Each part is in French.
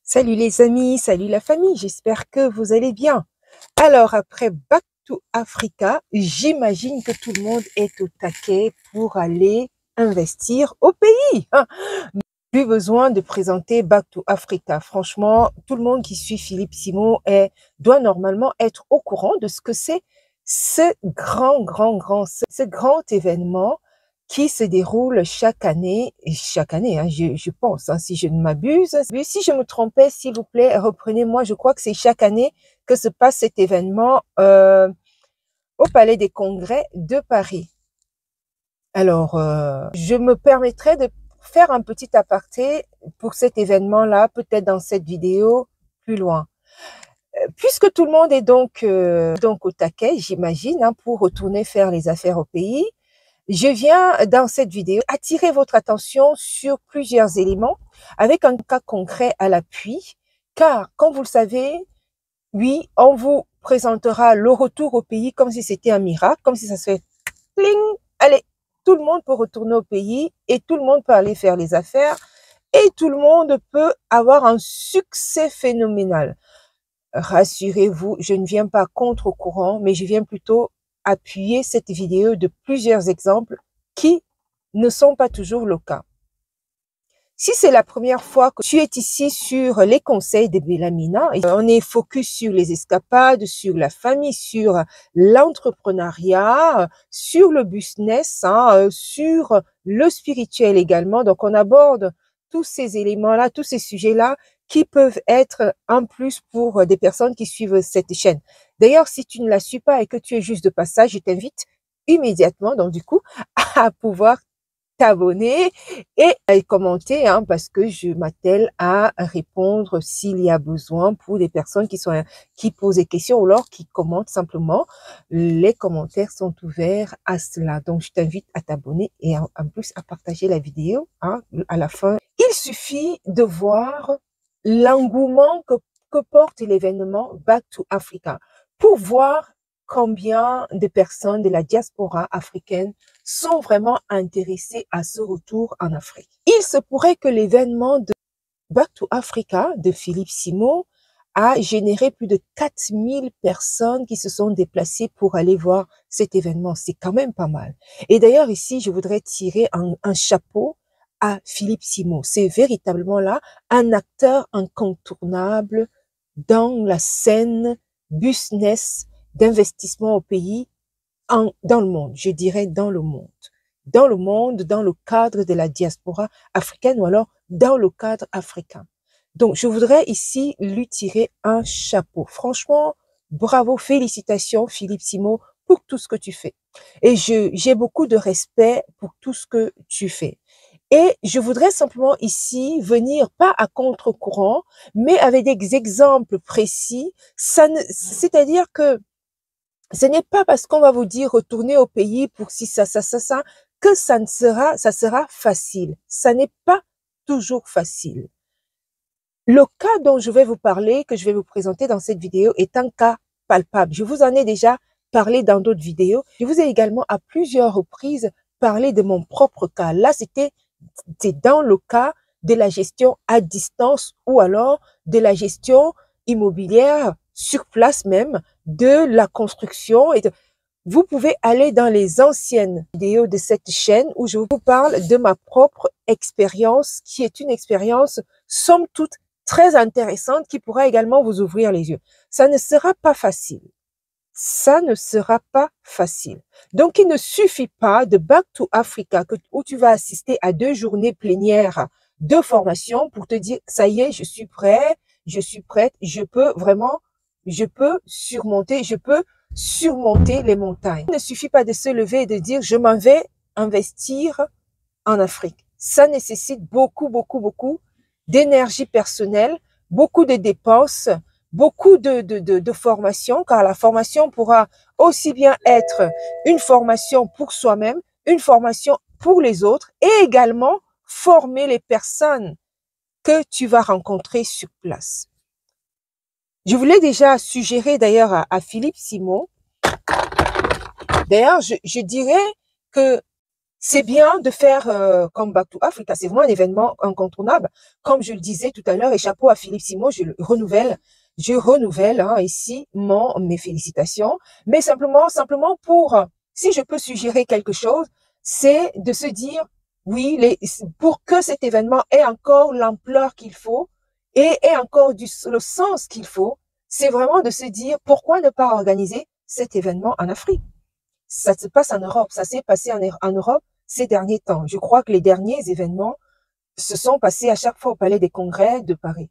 Salut les amis, salut la famille, j'espère que vous allez bien. Alors après Back to Africa, j'imagine que tout le monde est au taquet pour aller investir au pays. Plus besoin de présenter Back to Africa. Franchement, tout le monde qui suit Philippe Simon doit normalement être au courant de ce que c'est ce ce grand événement qui se déroule chaque année, hein, je pense, hein, si je ne m'abuse. Si je me trompais, s'il vous plaît, reprenez-moi, je crois que c'est chaque année que se passe cet événement au Palais des Congrès de Paris. Alors, je me permettrai de faire un petit aparté pour cet événement-là, peut-être dans cette vidéo plus loin. Puisque tout le monde est donc au taquet, j'imagine, hein, pour retourner faire les affaires au pays, je viens dans cette vidéo attirer votre attention sur plusieurs éléments avec un cas concret à l'appui, car comme vous le savez, oui, on vous présentera le retour au pays comme si c'était un miracle, comme si ça se fait pling, allez, tout le monde peut retourner au pays et tout le monde peut aller faire les affaires et tout le monde peut avoir un succès phénoménal. Rassurez-vous, je ne viens pas contre-courant, mais je viens plutôt appuyer cette vidéo de plusieurs exemples qui ne sont pas toujours le cas. Si c'est la première fois que tu es ici sur les conseils de Bellamina, on est focus sur les escapades, sur la famille, sur l'entrepreneuriat, sur le business, hein, sur le spirituel également. Donc, on aborde tous ces éléments-là, tous ces sujets-là qui peuvent être un plus pour des personnes qui suivent cette chaîne. D'ailleurs, si tu ne la suis pas et que tu es juste de passage, je t'invite immédiatement, donc du coup, à pouvoir t'abonner et à commenter, hein, parce que je m'attelle à répondre s'il y a besoin pour les personnes qui posent des questions ou alors qui commentent simplement. Les commentaires sont ouverts à cela. Donc, je t'invite à t'abonner et en plus à partager la vidéo, hein, à la fin. Il suffit de voir l'engouement que porte l'événement Back to Africa pour voir combien de personnes de la diaspora africaine sont vraiment intéressés à ce retour en Afrique. Il se pourrait que l'événement de Back to Africa de Philippe Simon a généré plus de 4000 personnes qui se sont déplacées pour aller voir cet événement. C'est quand même pas mal. Et d'ailleurs, ici, je voudrais tirer un chapeau à Philippe Simon. C'est véritablement là un acteur incontournable dans la scène business d'investissement au pays dans le monde, je dirais dans le monde. Dans le monde, dans le cadre de la diaspora africaine ou alors dans le cadre africain. Donc, je voudrais ici lui tirer un chapeau. Franchement, bravo, félicitations Philippe Simon pour tout ce que tu fais. Et j'ai beaucoup de respect pour tout ce que tu fais. Et je voudrais simplement ici venir pas à contre-courant, mais avec des exemples précis. C'est-à-dire que ce n'est pas parce qu'on va vous dire retourner au pays pour si ça, que ça sera facile. Ça n'est pas toujours facile. Le cas dont je vais vous parler, que je vais vous présenter dans cette vidéo, est un cas palpable. Je vous en ai déjà parlé dans d'autres vidéos. Je vous ai également à plusieurs reprises parlé de mon propre cas. Là, c'est dans le cas de la gestion à distance ou alors de la gestion immobilière sur place même, de la construction Vous pouvez aller dans les anciennes vidéos de cette chaîne où je vous parle de ma propre expérience qui est une expérience somme toute très intéressante qui pourra également vous ouvrir les yeux. Ça ne sera pas facile. Ça ne sera pas facile. Donc, il ne suffit pas de Back to Africa où tu vas assister à 2 journées plénières de formation pour te dire, ça y est, je suis prêt, je suis prête, je peux surmonter les montagnes. Il ne suffit pas de se lever et de dire, je m'en vais investir en Afrique. Ça nécessite beaucoup d'énergie personnelle, beaucoup de dépenses, beaucoup de formation, car la formation pourra aussi bien être une formation pour soi-même, une formation pour les autres et également former les personnes que tu vas rencontrer sur place. Je voulais déjà suggérer d'ailleurs à Philippe Simon, d'ailleurs je dirais que c'est bien de faire comme Back to Africa. C'est vraiment un événement incontournable. Comme je le disais tout à l'heure, et chapeau à Philippe Simon, je renouvelle hein, ici mes félicitations. Mais simplement pour, si je peux suggérer quelque chose, c'est de se dire, oui, pour que cet événement ait encore l'ampleur qu'il faut et ait encore le sens qu'il faut, c'est vraiment de se dire, pourquoi ne pas organiser cet événement en Afrique? Ça se passe en Europe, ça s'est passé en Europe ces derniers temps. Je crois que les derniers événements se sont passés à chaque fois au Palais des Congrès de Paris.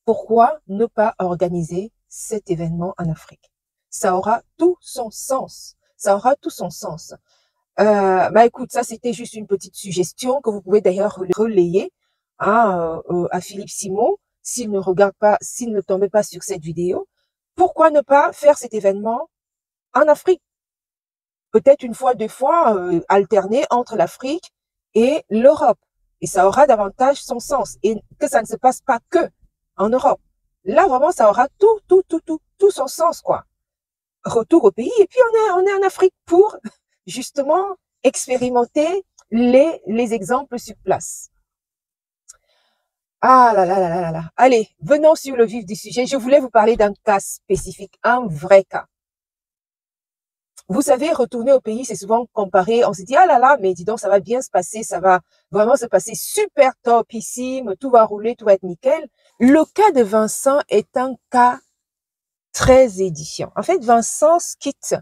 Pourquoi ne pas organiser cet événement en Afrique? Ça aura tout son sens. Ça aura tout son sens. Bah écoute, ça c'était juste une petite suggestion que vous pouvez d'ailleurs relayer à Philippe Simon s'il ne regarde pas, s'il ne tombait pas sur cette vidéo. Pourquoi ne pas faire cet événement en Afrique? Peut-être une fois, deux fois, alterner entre l'Afrique et l'Europe. Et ça aura davantage son sens. Et que ça ne se passe pas que en Europe. Là, vraiment, ça aura tout son sens, quoi. Retour au pays. Et puis, on est en Afrique pour, justement, expérimenter les exemples sur place. Ah là là là là là. Allez, venons sur le vif du sujet. Je voulais vous parler d'un cas spécifique, un vrai cas. Vous savez, retourner au pays, c'est souvent comparé, on se dit, ah là là, mais dis donc, ça va bien se passer, ça va vraiment se passer super topissime, tout va rouler, tout va être nickel. Le cas de Vincent est un cas très édifiant. En fait, Vincent quitte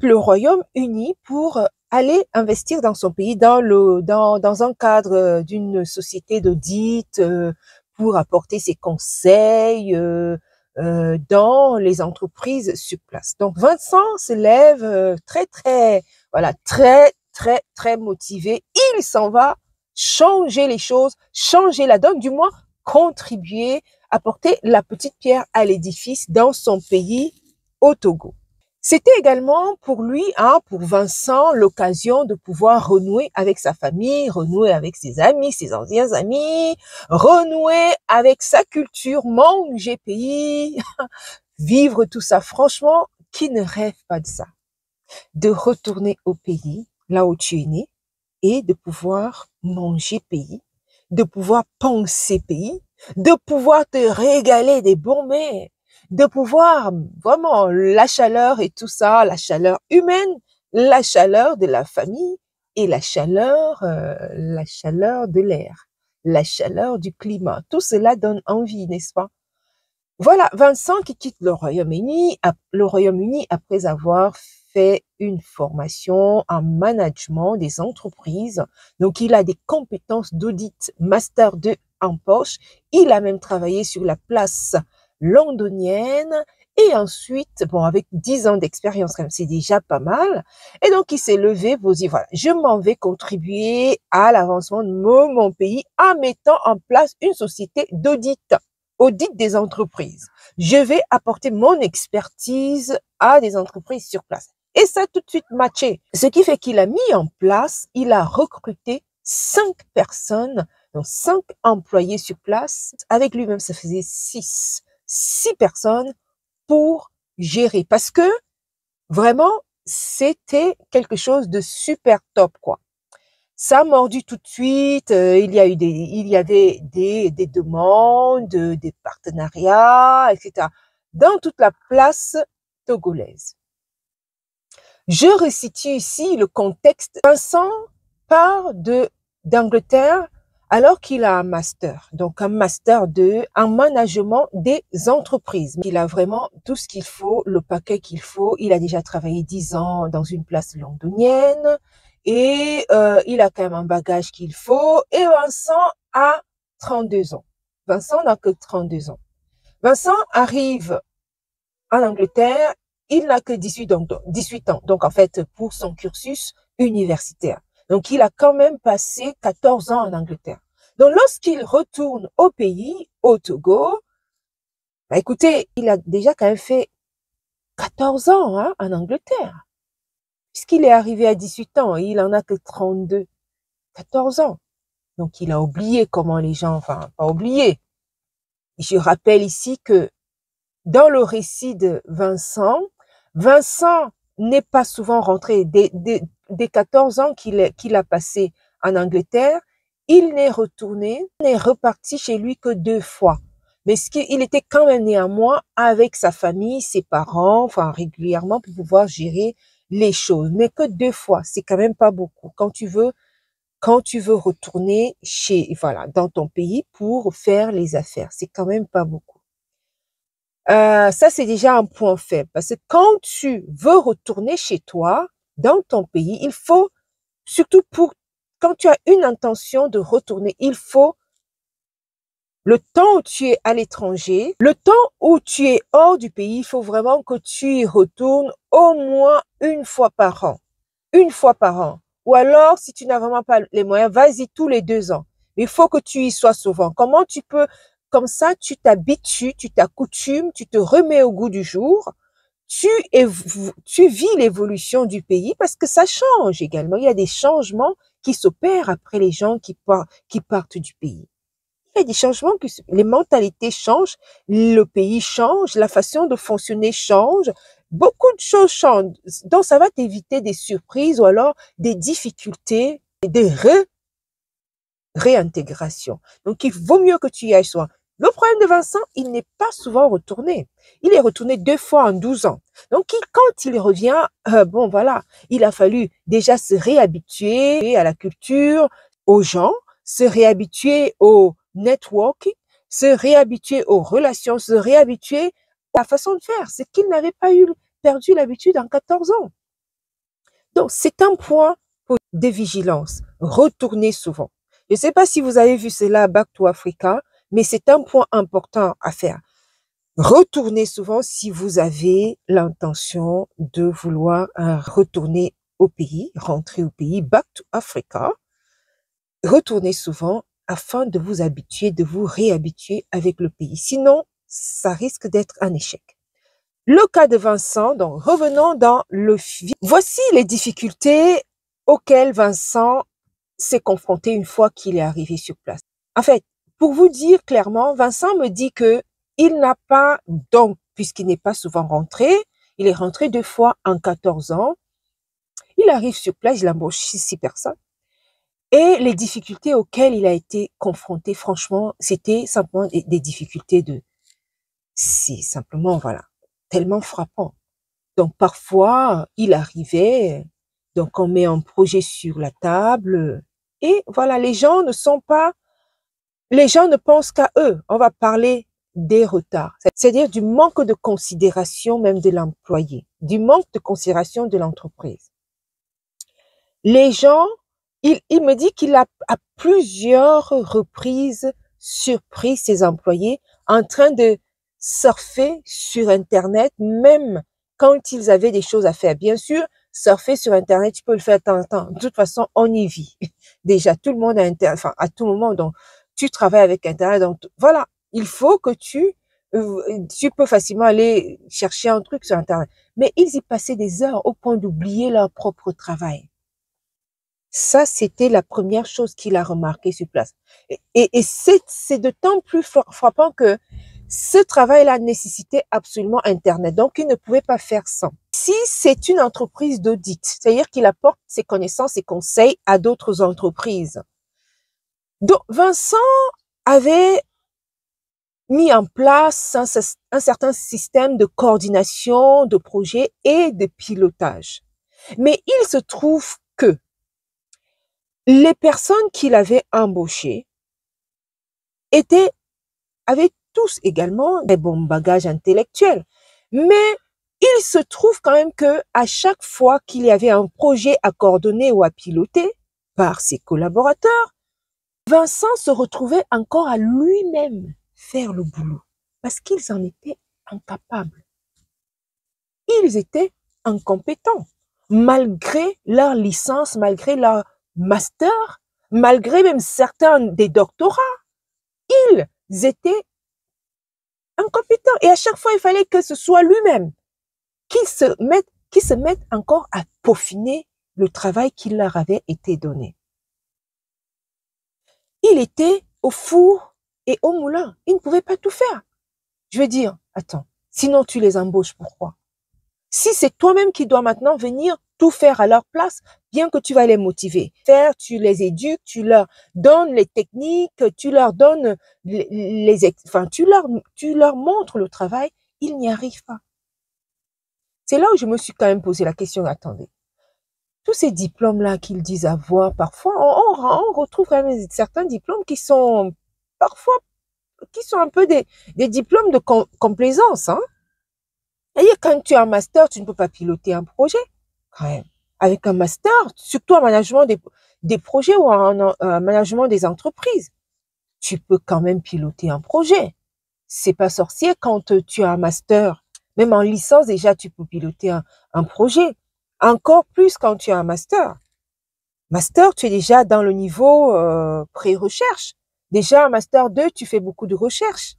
le Royaume-Uni pour aller investir dans son pays, dans un cadre d'une société d'audit, pour apporter ses conseils, dans les entreprises sur place. Donc Vincent se lève très motivé. Il s'en va changer les choses, changer la donne, du moins contribuer, apporter la petite pierre à l'édifice dans son pays, au Togo. C'était également pour lui, pour Vincent, l'occasion de pouvoir renouer avec sa famille, renouer avec ses amis, ses anciens amis, renouer avec sa culture, manger pays, vivre tout ça. Franchement, qui ne rêve pas de ça? De retourner au pays, là où tu es né, et de pouvoir manger pays, de pouvoir penser pays, de pouvoir te régaler des bons mets, de pouvoir vraiment la chaleur et tout ça, la chaleur humaine, la chaleur de la famille et la chaleur de l'air, la chaleur du climat. Tout cela donne envie, n'est-ce pas? Voilà, Vincent qui quitte le Royaume-Uni après avoir fait une formation en management des entreprises. Donc, il a des compétences d'audit Master 2 en poche. Il a même travaillé sur la place londonienne. Et ensuite, bon, avec 10 ans d'expérience, c'est déjà pas mal. Et donc, il s'est levé pour dire, voilà, je m'en vais contribuer à l'avancement de mon pays en mettant en place une société d'audit des entreprises. Je vais apporter mon expertise à des entreprises sur place. Et ça a tout de suite matché. Ce qui fait qu'il a mis en place, il a recruté 5 personnes, donc 5 employés sur place. Avec lui-même, ça faisait 6 personnes pour gérer. Parce que vraiment, c'était quelque chose de super top, quoi. Ça a mordu tout de suite. Il y avait des demandes, des partenariats, etc. dans toute la place togolaise. Je resitue ici le contexte. Vincent part d'Angleterre alors qu'il a un master, donc un master 2 en management des entreprises. Il a vraiment tout ce qu'il faut, le paquet qu'il faut. Il a déjà travaillé 10 ans dans une place londonienne. Et il a quand même un bagage qu'il faut. Et Vincent a 32 ans. Vincent n'a que 32 ans. Vincent arrive en Angleterre, il n'a que 18 ans. Donc, en fait, pour son cursus universitaire. Donc, il a quand même passé 14 ans en Angleterre. Donc, lorsqu'il retourne au pays, au Togo, bah, écoutez, il a déjà quand même fait 14 ans en Angleterre. Puisqu'il est arrivé à 18 ans, il en a que 32, 14 ans. Donc, il a oublié comment les gens, enfin, pas oublié. Je rappelle ici que dans le récit de Vincent n'est pas souvent rentré. des 14 ans qu'il a passé en Angleterre, il n'est reparti chez lui que 2 fois. Mais il était quand même néanmoins avec sa famille, ses parents, enfin régulièrement pour pouvoir gérer les choses. Mais que 2 fois, c'est quand même pas beaucoup. Quand tu veux retourner voilà, dans ton pays pour faire les affaires, c'est quand même pas beaucoup. Ça, c'est déjà un point faible. Parce que quand tu veux retourner chez toi, dans ton pays, il faut, surtout quand tu as une intention de retourner, il faut le temps où tu es à l'étranger, le temps où tu es hors du pays, il faut vraiment que tu y retournes au moins 1 fois par an. 1 fois par an. Ou alors, si tu n'as vraiment pas les moyens, vas-y tous les 2 ans. Mais il faut que tu y sois souvent. Comment tu peux, comme ça, tu t'habitues, tu t'accoutumes, tu te remets au goût du jour, tu vis l'évolution du pays parce que ça change également. Il y a des changements qui s'opèrent après les gens qui partent du pays. Il y a des changements, les mentalités changent, le pays change, la façon de fonctionner change, beaucoup de choses changent. Donc, ça va t'éviter des surprises ou alors des difficultés, des réintégration. Donc, il vaut mieux que tu y ailles souvent. Le problème de Vincent, il n'est pas souvent retourné. Il est retourné 2 fois en 12 ans. Donc, quand il revient, bon, voilà, il a fallu déjà se réhabituer à la culture, aux gens, se réhabituer au networking, se réhabituer aux relations, se réhabituer à la façon de faire. C'est qu'il n'avait pas perdu l'habitude en 14 ans. Donc, c'est un point de vigilance. Retournez souvent. Je ne sais pas si vous avez vu cela à Back to Africa, mais c'est un point important à faire. Retournez souvent si vous avez l'intention de vouloir retourner au pays, rentrer au pays, Back to Africa. Retournez souvent afin de vous habituer, de vous réhabituer avec le pays. Sinon, ça risque d'être un échec. Le cas de Vincent, donc revenons dans le film. Voici les difficultés auxquelles Vincent s'est confronté une fois qu'il est arrivé sur place. En fait, pour vous dire clairement, Vincent me dit que il n'a pas, donc, puisqu'il n'est pas souvent rentré, il est rentré 2 fois en 14 ans. Il arrive sur place, il embauche 6 personnes. Et les difficultés auxquelles il a été confronté, franchement, c'était simplement des difficultés c'est simplement, voilà, tellement frappant. Donc, parfois, il arrivait, donc on met un projet sur la table, et voilà, les gens ne pensent qu'à eux. On va parler des retards, c'est-à-dire du manque de considération même de l'employé, du manque de considération de l'entreprise. Les gens, il me dit qu'il a à plusieurs reprises surpris ses employés en train de surfer sur Internet, même quand ils avaient des choses à faire. Bien sûr, surfer sur Internet, tu peux le faire de temps en temps. De toute façon, on y vit. Déjà, tout le monde a Internet, enfin, à tout moment, donc, tu travailles avec Internet. Donc, voilà, il faut que tu peux facilement aller chercher un truc sur Internet. Mais ils y passaient des heures au point d'oublier leur propre travail. Ça, c'était la première chose qu'il a remarqué sur place. Et c'est d'autant plus frappant que ce travail-là nécessitait absolument Internet. Donc, il ne pouvait pas faire sans. Si c'est une entreprise d'audit, c'est-à-dire qu'il apporte ses connaissances et conseils à d'autres entreprises. Donc, Vincent avait mis en place un certain système de coordination de projets et de pilotage. Mais il se trouve que les personnes qu'il avait embauchées avaient tous également des bons bagages intellectuels. Mais il se trouve quand même que à chaque fois qu'il y avait un projet à coordonner ou à piloter par ses collaborateurs, Vincent se retrouvait encore à lui-même faire le boulot parce qu'ils en étaient incapables. Ils étaient incompétents malgré leur licence, malgré leur master, malgré même certains des doctorats. Ils étaient incompétents. Et à chaque fois, il fallait que ce soit lui-même qui se mette encore à peaufiner le travail qui leur avait été donné. Il était au four et au moulin. Il ne pouvait pas tout faire. Je veux dire, attends, sinon tu les embauches, pourquoi? Si c'est toi-même qui dois maintenant venir tout faire à leur place, bien que tu vas les motiver, faire, tu les éduques, tu leur donnes les techniques, tu leur donnes enfin, tu leur montres le travail, ils n'y arrivent pas. C'est là où je me suis quand même posé la question, attendez, tous ces diplômes-là qu'ils disent avoir, parfois, on retrouve quand même certains diplômes qui sont parfois, qui sont un peu des diplômes de complaisance, hein. Et quand tu as un master, tu ne peux pas piloter un projet, quand même. Avec un master, surtout en management des projets ou en management des entreprises, tu peux quand même piloter un projet. C'est pas sorcier quand tu as un master. Même en licence, déjà, tu peux piloter un projet. Encore plus quand tu as un master. Master, tu es déjà dans le niveau pré-recherche. Déjà, un master 2, tu fais beaucoup de recherche.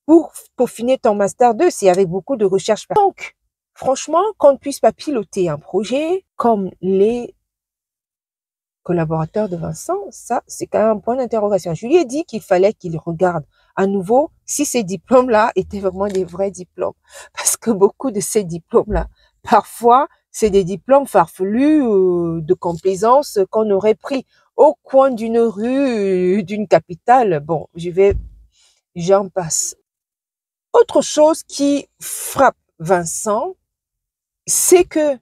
Pour peaufiner ton master 2, c'est avec beaucoup de recherche. Donc, franchement, qu'on ne puisse pas piloter un projet comme les collaborateurs de Vincent, ça, c'est quand même un point d'interrogation. Je lui ai dit qu'il fallait qu'il regarde à nouveau si ces diplômes-là étaient vraiment des vrais diplômes. Parce que beaucoup de ces diplômes-là, parfois, c'est des diplômes farfelus de complaisance qu'on aurait pris au coin d'une rue, d'une capitale. Bon, j'en passe. Autre chose qui frappe Vincent, c'est que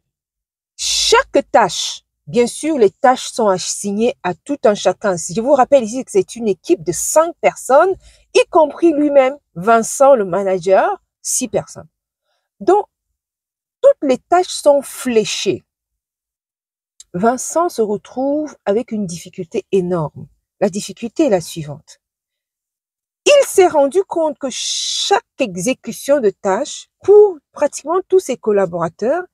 chaque tâche, bien sûr, les tâches sont assignées à tout un chacun. Si je vous rappelle ici que c'est une équipe de 5 personnes, y compris lui-même, Vincent, le manager, 6 personnes. Donc, toutes les tâches sont fléchées. Vincent se retrouve avec une difficulté énorme. La difficulté est la suivante. Il s'est rendu compte que chaque exécution de tâche, pour pratiquement tous ses collaborateurs,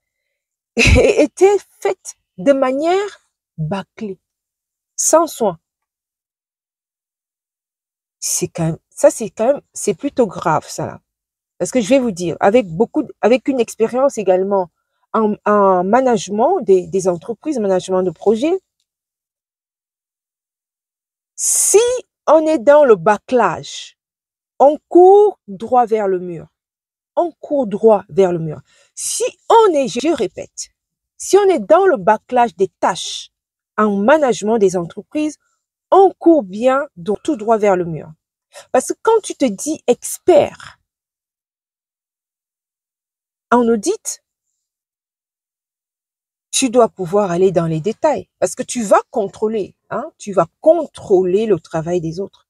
était faite de manière bâclée, sans soin. C'est c'est plutôt grave, ça, là. Parce que je vais vous dire, avec une expérience également en management des entreprises, management de projets, si on est dans le bâclage, on court droit vers le mur. On court droit vers le mur. Si on est, je répète, si on est dans le bâclage des tâches en management des entreprises, on court bien tout droit vers le mur. Parce que quand tu te dis expert en audit, tu dois pouvoir aller dans les détails parce que tu vas contrôler, tu vas contrôler le travail des autres.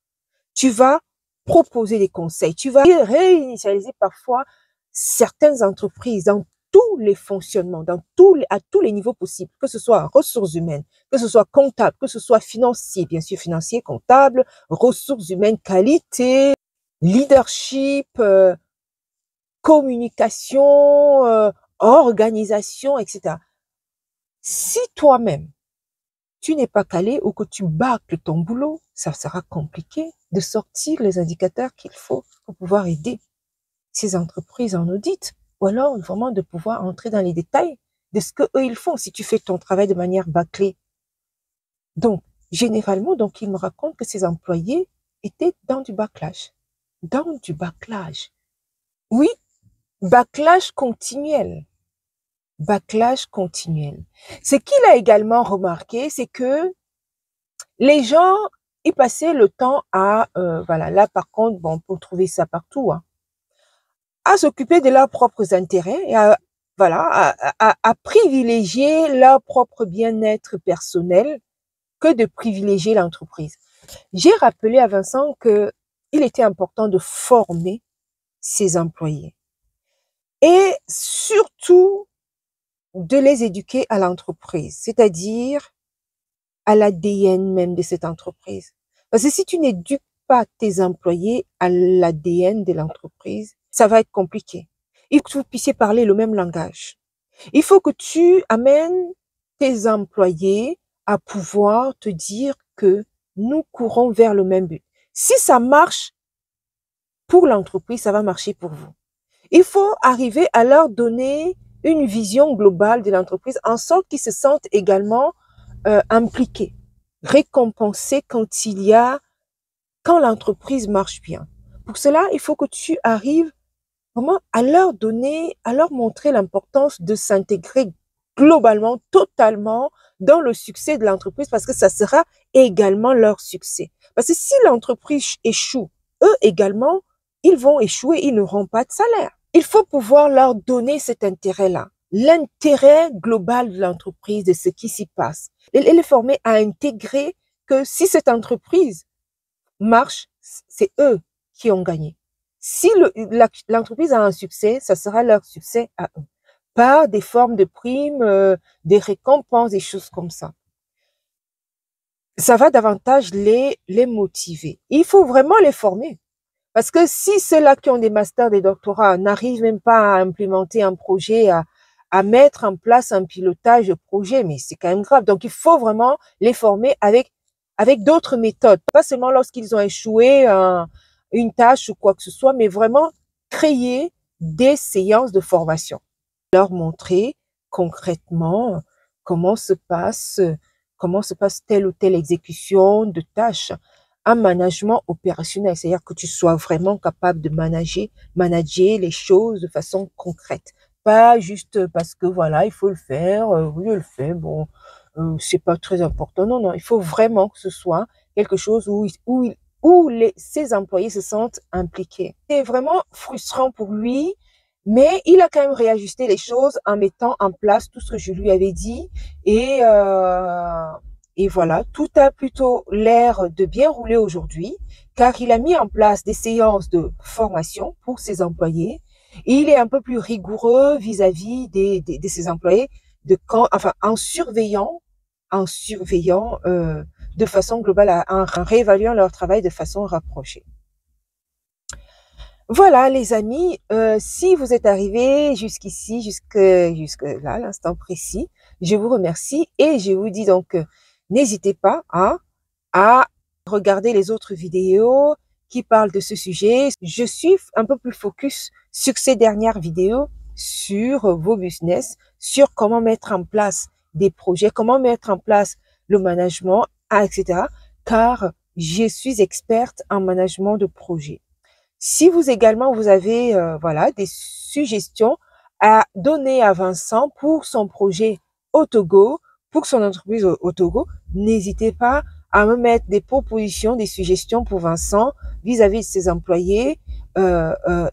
Tu vas proposer des conseils, tu vas réinitialiser parfois certaines entreprises dans tous les fonctionnements, à tous les niveaux possibles, que ce soit ressources humaines, que ce soit comptable, que ce soit financier, bien sûr financier, comptable, ressources humaines, qualité, leadership, communication, organisation, etc. Si toi-même, tu n'es pas calé ou que tu bâcles ton boulot, ça sera compliqué de sortir les indicateurs qu'il faut pour pouvoir aider ces entreprises en audit, ou alors vraiment de pouvoir entrer dans les détails de ce que eux ils font si tu fais ton travail de manière bâclée. Donc, généralement, il me raconte que ses employés étaient dans du bâclage. Dans du bâclage. Oui, bâclage continuel. Bâclage continuel. Ce qu'il a également remarqué, c'est que les gens, ils passaient le temps à, voilà, là par contre, bon, on peut trouver ça partout, à s'occuper de leurs propres intérêts et à privilégier leur propre bien-être personnel que de privilégier l'entreprise. J'ai rappelé à Vincent que il était important de former ses employés et surtout de les éduquer à l'entreprise, c'est-à-dire à l'ADN même de cette entreprise. Parce que si tu n'éduques pas tes employés à l'ADN de l'entreprise, ça va être compliqué. Il faut que vous puissiez parler le même langage. Il faut que tu amènes tes employés à pouvoir te dire que nous courons vers le même but. Si ça marche pour l'entreprise, ça va marcher pour vous. Il faut arriver à leur donner une vision globale de l'entreprise en sorte qu'ils se sentent également impliqués, récompensés quand l'entreprise marche bien. Pour cela, il faut que tu arrives vraiment à leur montrer l'importance de s'intégrer globalement, totalement dans le succès de l'entreprise parce que ça sera également leur succès. Parce que si l'entreprise échoue, eux également, ils vont échouer, ils n'auront pas de salaire. Il faut pouvoir leur donner cet intérêt-là, l'intérêt global de l'entreprise, de ce qui s'y passe. Et les former à intégrer que si cette entreprise marche, c'est eux qui ont gagné. Si l'entreprise a un succès, ça sera leur succès à eux. Par des formes de primes, des récompenses, des choses comme ça. Ça va davantage les motiver. Il faut vraiment les former. Parce que si ceux-là qui ont des masters, des doctorats n'arrivent même pas à implémenter un projet, à mettre en place un pilotage de projet, mais c'est quand même grave. Donc, il faut vraiment les former avec d'autres méthodes. Pas seulement lorsqu'ils ont échoué une tâche ou quoi que ce soit, mais vraiment créer des séances de formation. Leur montrer concrètement comment se passe telle ou telle exécution de tâches. Un management opérationnel, c'est-à-dire que tu sois vraiment capable de manager les choses de façon concrète. Pas juste parce que voilà, il faut le faire, oui, je le fais, bon, c'est pas très important. Non, non, il faut vraiment que ce soit quelque chose où ses employés se sentent impliqués. C'est vraiment frustrant pour lui, mais il a quand même réajusté les choses en mettant en place tout ce que je lui avais dit et voilà, tout a plutôt l'air de bien rouler aujourd'hui, car il a mis en place des séances de formation pour ses employés. Et il est un peu plus rigoureux vis-à-vis de ses employés, en surveillant de façon globale, en réévaluant leur travail de façon rapprochée. Voilà, les amis, si vous êtes arrivés jusqu'ici, jusque là, l'instant précis, je vous remercie et je vous dis donc, n'hésitez pas à regarder les autres vidéos qui parlent de ce sujet. Je suis un peu plus focus sur ces dernières vidéos, sur vos business, sur comment mettre en place des projets, comment mettre en place le management, etc. Car je suis experte en management de projet. Si vous également, vous avez voilà, des suggestions à donner à Vincent pour son projet au Togo, pour son entreprise au Togo, n'hésitez pas à me mettre des propositions, des suggestions pour Vincent vis-à-vis de ses employés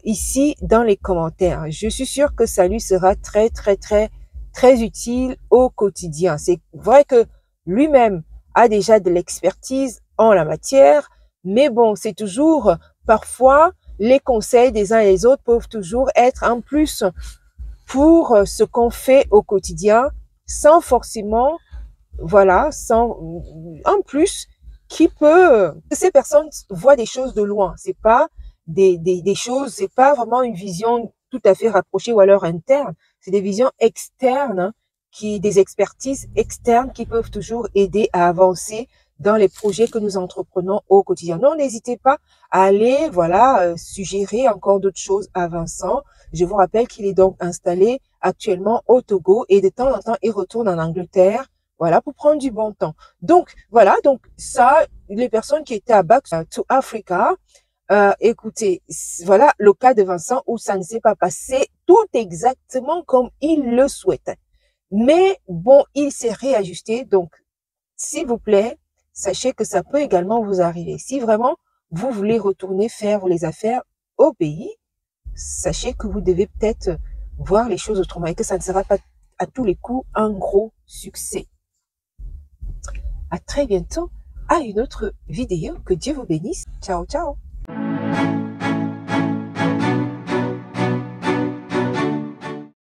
ici dans les commentaires. Je suis sûre que ça lui sera très, très, très, très utile au quotidien. C'est vrai que lui-même a déjà de l'expertise en la matière, mais bon, c'est toujours parfois les conseils des uns et des autres peuvent toujours être en plus pour ce qu'on fait au quotidien, sans forcément, voilà, en plus, ces personnes voient des choses de loin. C'est pas des choses, c'est pas vraiment une vision tout à fait rapprochée ou alors interne. C'est des visions externes, des expertises externes qui peuvent toujours aider à avancer dans les projets que nous entreprenons au quotidien. Non, n'hésitez pas à aller, voilà, suggérer encore d'autres choses à Vincent. Je vous rappelle qu'il est donc installé actuellement au Togo et de temps en temps, il retourne en Angleterre, voilà, pour prendre du bon temps. Donc, voilà, donc ça, les personnes qui étaient à Back to Africa, écoutez, voilà le cas de Vincent où ça ne s'est pas passé tout exactement comme il le souhaitait. Mais bon, il s'est réajusté, donc, s'il vous plaît, sachez que ça peut également vous arriver. Si vraiment vous voulez retourner faire les affaires au pays, sachez que vous devez peut-être voir les choses autrement et que ça ne sera pas à tous les coups un gros succès. À très bientôt à une autre vidéo. Que Dieu vous bénisse. Ciao, ciao.